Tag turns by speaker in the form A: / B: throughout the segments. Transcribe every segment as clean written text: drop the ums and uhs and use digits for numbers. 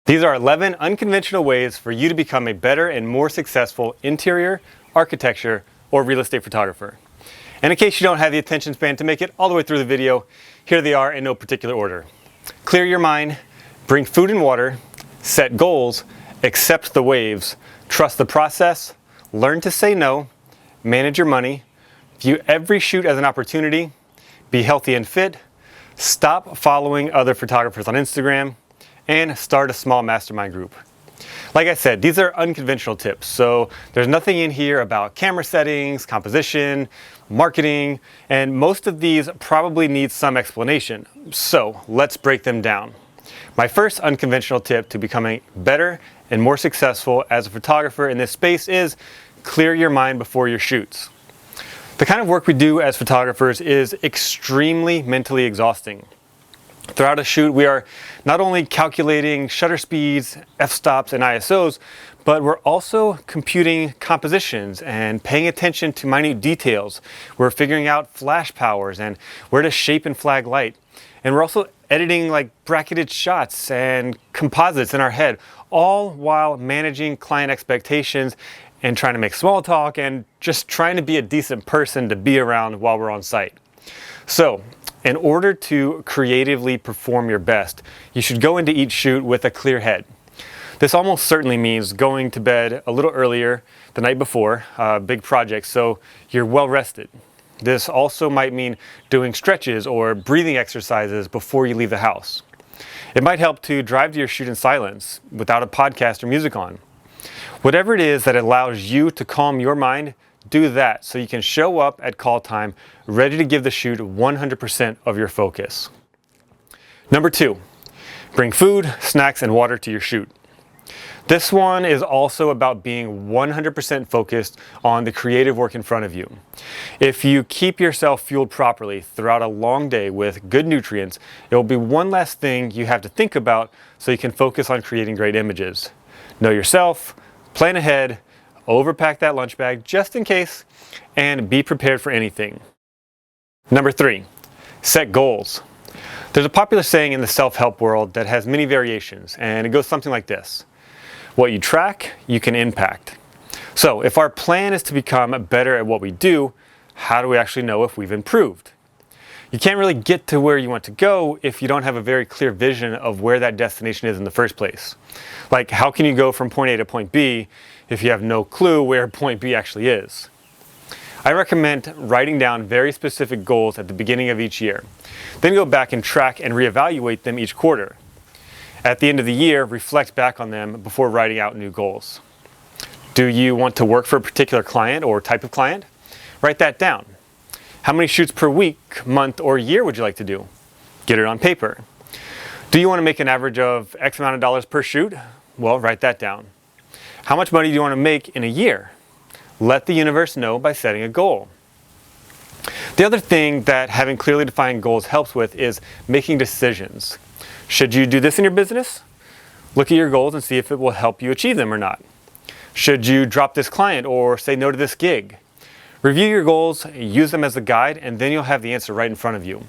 A: These are 11 unconventional ways for you to become a better and more successful interior, architecture, or real estate photographer. And in case you don't have the attention span to make it all the way through the video, here they are in no particular order. Clear your mind, bring food and water, set goals, accept the waves, trust the process, learn to say no, manage your money, view every shoot as an opportunity, be healthy and fit, stop following other photographers on Instagram, and start a small mastermind group. Like I said, these are unconventional tips, so there's nothing in here about camera settings, composition, marketing, and most of these probably need some explanation. So let's break them down. My first unconventional tip to becoming better and more successful as a photographer in this space is clear your mind before your shoots. The kind of work we do as photographers is extremely mentally exhausting. Throughout a shoot, we are not only calculating shutter speeds, f-stops, and ISOs, but we're also computing compositions and paying attention to minute details. We're figuring out flash powers and where to shape and flag light. And we're also editing like bracketed shots and composites in our head, all while managing client expectations and trying to make small talk and just trying to be a decent person to be around while we're on site. So, in order to creatively perform your best, you should go into each shoot with a clear head. This almost certainly means going to bed a little earlier the night before a big project so you're well rested. This also might mean doing stretches or breathing exercises before you leave the house. It might help to drive to your shoot in silence without a podcast or music on. Whatever it is that allows you to calm your mind, do that so you can show up at call time ready to give the shoot 100% of your focus. Number 2, bring food, snacks, and water to your shoot. This one is also about being 100% focused on the creative work in front of you. If you keep yourself fueled properly throughout a long day with good nutrients, it will be one less thing you have to think about so you can focus on creating great images. Know yourself, plan ahead, overpack that lunch bag just in case, and be prepared for anything. Number 3, set goals. There's a popular saying in the self-help world that has many variations, and it goes something like this: what you track, you can impact. So if our plan is to become better at what we do, how do we actually know if we've improved? You can't really get to where you want to go if you don't have a very clear vision of where that destination is in the first place. Like, how can you go from point A to point B if you have no clue where point B actually is? I recommend writing down very specific goals at the beginning of each year. Then go back and track and reevaluate them each quarter. At the end of the year, reflect back on them before writing out new goals. Do you want to work for a particular client or type of client? Write that down. How many shoots per week, month, or year would you like to do? Get it on paper. Do you want to make an average of X amount of dollars per shoot? Well, write that down. How much money do you want to make in a year? Let the universe know by setting a goal. The other thing that having clearly defined goals helps with is making decisions. Should you do this in your business? Look at your goals and see if it will help you achieve them or not. Should you drop this client or say no to this gig? Review your goals, use them as a guide, and then you'll have the answer right in front of you.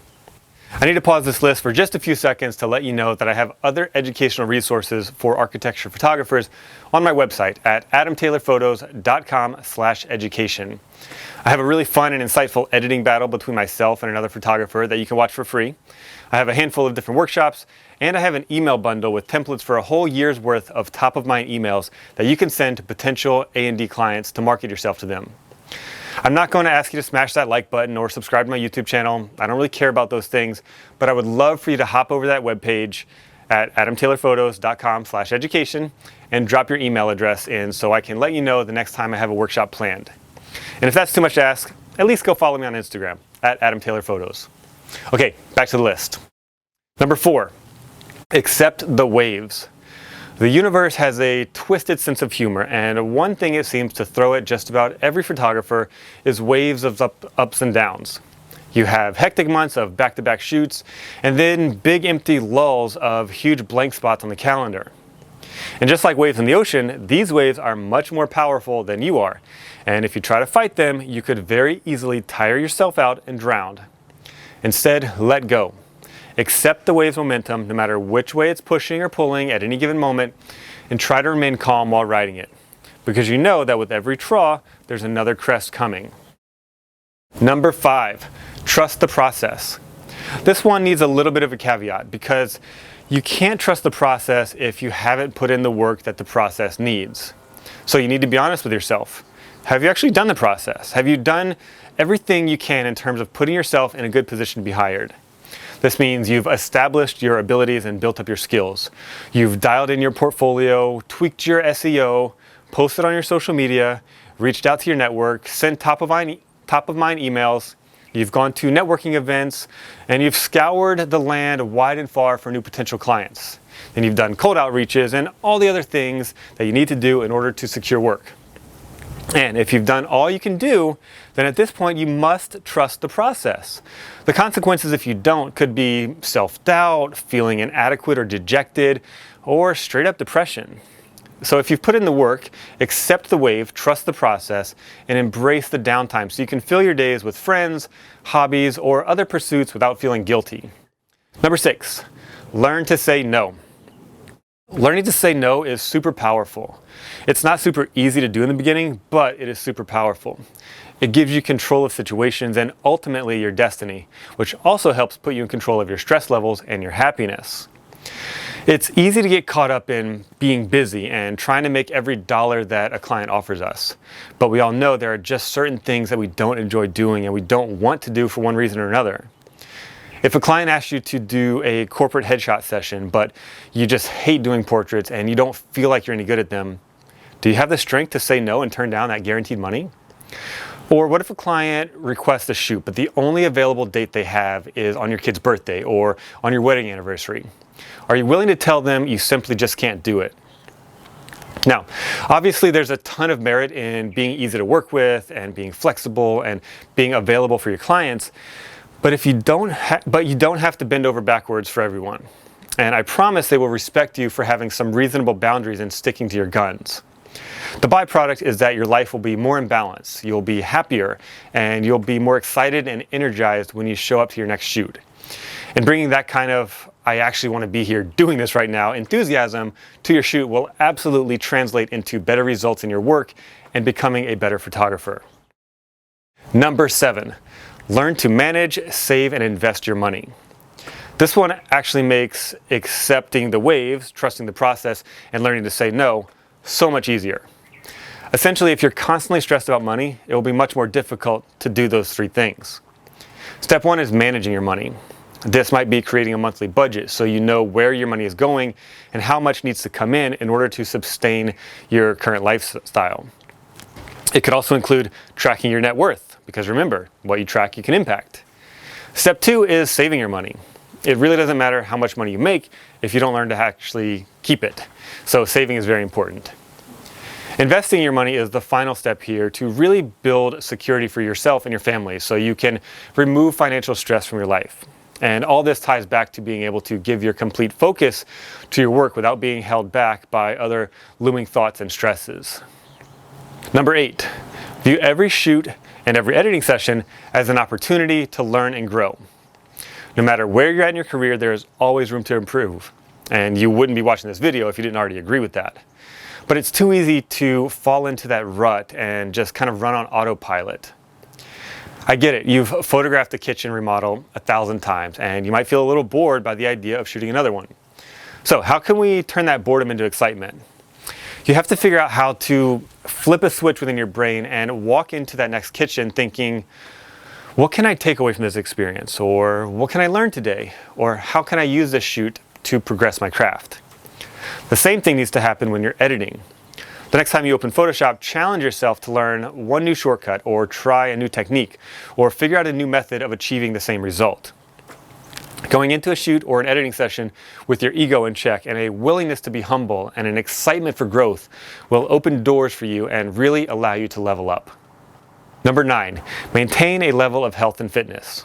A: I need to pause this list for just a few seconds to let you know that I have other educational resources for architecture photographers on my website at adamtaylorphotos.com/education. I have a really fun and insightful editing battle between myself and another photographer that you can watch for free. I have a handful of different workshops, and I have an email bundle with templates for a whole year's worth of top-of-mind emails that you can send to potential A&D clients to market yourself to them. I'm not going to ask you to smash that like button or subscribe to my YouTube channel. I don't really care about those things, but I would love for you to hop over that webpage at adamtaylorphotos.com/education and drop your email address in so I can let you know the next time I have a workshop planned. And if that's too much to ask, at least go follow me on Instagram at adamtaylorphotos. Okay, back to the list. Number 4, accept the waves. The universe has a twisted sense of humor, and one thing it seems to throw at just about every photographer is waves of ups and downs. You have hectic months of back-to-back shoots, and then big empty lulls of huge blank spots on the calendar. And just like waves in the ocean, these waves are much more powerful than you are, and if you try to fight them, you could very easily tire yourself out and drown. Instead, let go. Accept the wave's momentum, no matter which way it's pushing or pulling at any given moment, and try to remain calm while riding it, because you know that with every traw, there's another crest coming. Number 5, trust the process. This one needs a little bit of a caveat, because you can't trust the process if you haven't put in the work that the process needs. So you need to be honest with yourself. Have you actually done the process? Have you done everything you can in terms of putting yourself in a good position to be hired? This means you've established your abilities and built up your skills. You've dialed in your portfolio, tweaked your SEO, posted on your social media, reached out to your network, sent top of mind emails. You've gone to networking events, and you've scoured the land wide and far for new potential clients. Then you've done cold outreaches and all the other things that you need to do in order to secure work. And if you've done all you can do, then at this point you must trust the process. The consequences if you don't could be self-doubt, feeling inadequate or dejected, or straight up depression. So if you've put in the work, accept the wave, trust the process, and embrace the downtime so you can fill your days with friends, hobbies, or other pursuits without feeling guilty. Number 6, learn to say no. Learning to say no is super powerful. It's not super easy to do in the beginning, but it is super powerful. It gives you control of situations and ultimately your destiny, which also helps put you in control of your stress levels and your happiness. It's easy to get caught up in being busy and trying to make every dollar that a client offers us. But we all know there are just certain things that we don't enjoy doing and we don't want to do for one reason or another. If a client asks you to do a corporate headshot session, but you just hate doing portraits and you don't feel like you're any good at them, do you have the strength to say no and turn down that guaranteed money? Or what if a client requests a shoot, but the only available date they have is on your kid's birthday or on your wedding anniversary? Are you willing to tell them you simply just can't do it? Now, obviously there's a ton of merit in being easy to work with and being flexible and being available for your clients, but you don't have to bend over backwards for everyone. And I promise they will respect you for having some reasonable boundaries and sticking to your guns. The byproduct is that your life will be more in balance, you'll be happier, and you'll be more excited and energized when you show up to your next shoot. And bringing that kind of, I actually want to be here doing this right now, enthusiasm to your shoot will absolutely translate into better results in your work and becoming a better photographer. Number 7, learn to manage, save, and invest your money. This one actually makes accepting the waves, trusting the process, and learning to say no so much easier. Essentially, if you're constantly stressed about money, it will be much more difficult to do those 3 things. Step 1 is managing your money. This might be creating a monthly budget so you know where your money is going and how much needs to come in order to sustain your current lifestyle. It could also include tracking your net worth, because remember, what you track you can impact. Step 2 is saving your money. It really doesn't matter how much money you make if you don't learn to actually keep it. So saving is very important. Investing your money is the final step here to really build security for yourself and your family so you can remove financial stress from your life. And all this ties back to being able to give your complete focus to your work without being held back by other looming thoughts and stresses. Number 8, view every shoot and every editing session as an opportunity to learn and grow. No matter where you're at in your career, there is always room to improve. And you wouldn't be watching this video if you didn't already agree with that. But it's too easy to fall into that rut and just kind of run on autopilot. I get it, you've photographed the kitchen remodel 1,000 times and you might feel a little bored by the idea of shooting another one. So how can we turn that boredom into excitement? You have to figure out how to flip a switch within your brain and walk into that next kitchen thinking, what can I take away from this experience? Or what can I learn today? Or how can I use this shoot to progress my craft? The same thing needs to happen when you're editing. The next time you open Photoshop, challenge yourself to learn one new shortcut or try a new technique or figure out a new method of achieving the same result. Going into a shoot or an editing session with your ego in check and a willingness to be humble and an excitement for growth will open doors for you and really allow you to level up. Number 9, maintain a level of health and fitness.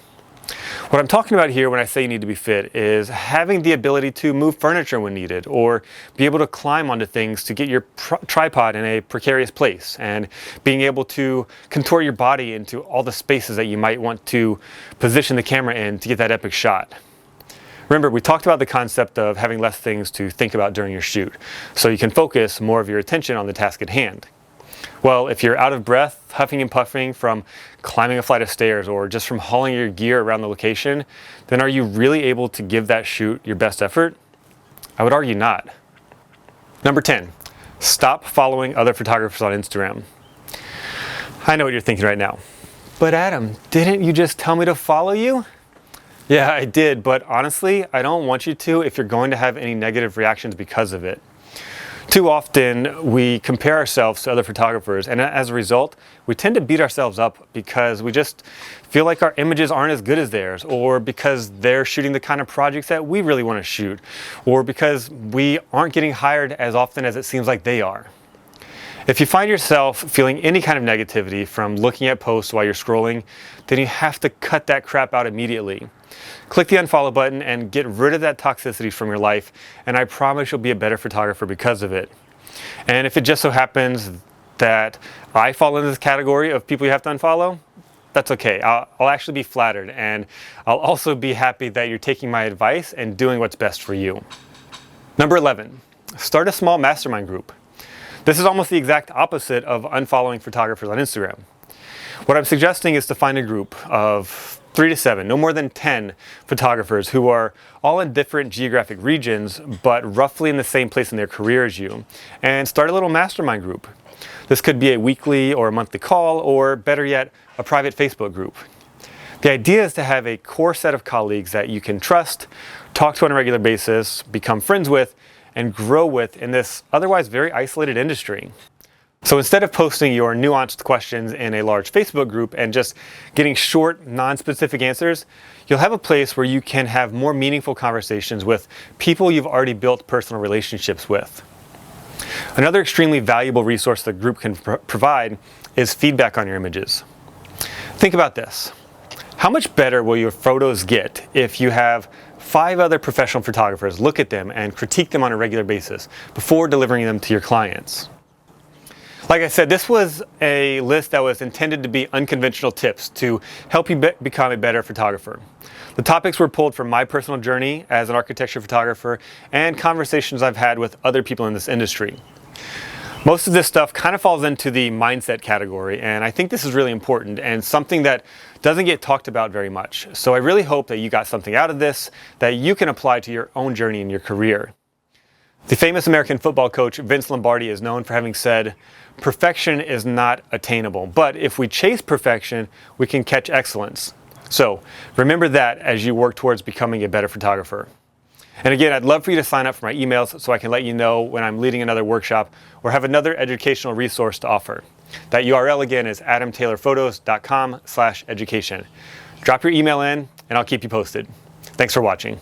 A: What I'm talking about here when I say you need to be fit is having the ability to move furniture when needed or be able to climb onto things to get your tripod in a precarious place and being able to contort your body into all the spaces that you might want to position the camera in to get that epic shot. Remember, we talked about the concept of having less things to think about during your shoot, so you can focus more of your attention on the task at hand. Well, if you're out of breath, huffing and puffing from climbing a flight of stairs or just from hauling your gear around the location, then are you really able to give that shoot your best effort? I would argue not. Number 10, stop following other photographers on Instagram. I know what you're thinking right now. But Adam, didn't you just tell me to follow you? Yeah, I did, but honestly, I don't want you to if you're going to have any negative reactions because of it. Too often, we compare ourselves to other photographers, and as a result, we tend to beat ourselves up because we just feel like our images aren't as good as theirs, or because they're shooting the kind of projects that we really want to shoot, or because we aren't getting hired as often as it seems like they are. If you find yourself feeling any kind of negativity from looking at posts while you're scrolling, then you have to cut that crap out immediately. Click the unfollow button and get rid of that toxicity from your life, and I promise you'll be a better photographer because of it. And if it just so happens that I fall into this category of people you have to unfollow, that's okay. I'll actually be flattered, and I'll also be happy that you're taking my advice and doing what's best for you. Number 11, start a small mastermind group. This is almost the exact opposite of unfollowing photographers on Instagram. What I'm suggesting is to find a group of 3 to 7, no more than 10 photographers who are all in different geographic regions, but roughly in the same place in their career as you, and start a little mastermind group. This could be a weekly or a monthly call, or better yet, a private Facebook group. The idea is to have a core set of colleagues that you can trust, talk to on a regular basis, become friends with, and grow with in this otherwise very isolated industry. So instead of posting your nuanced questions in a large Facebook group and just getting short, non-specific answers, you'll have a place where you can have more meaningful conversations with people you've already built personal relationships with. Another extremely valuable resource the group can provide is feedback on your images. Think about this. How much better will your photos get if you have 5 other professional photographers look at them and critique them on a regular basis before delivering them to your clients? Like I said, this was a list that was intended to be unconventional tips to help you become a better photographer. The topics were pulled from my personal journey as an architecture photographer and conversations I've had with other people in this industry. Most of this stuff kind of falls into the mindset category, and I think this is really important and something that doesn't get talked about very much. So I really hope that you got something out of this that you can apply to your own journey in your career. The famous American football coach Vince Lombardi is known for having said, "Perfection is not attainable, but if we chase perfection, we can catch excellence." So remember that as you work towards becoming a better photographer. And again, I'd love for you to sign up for my emails so I can let you know when I'm leading another workshop or have another educational resource to offer. That URL again is adamtaylorphotos.com/education. Drop your email in and I'll keep you posted. Thanks for watching.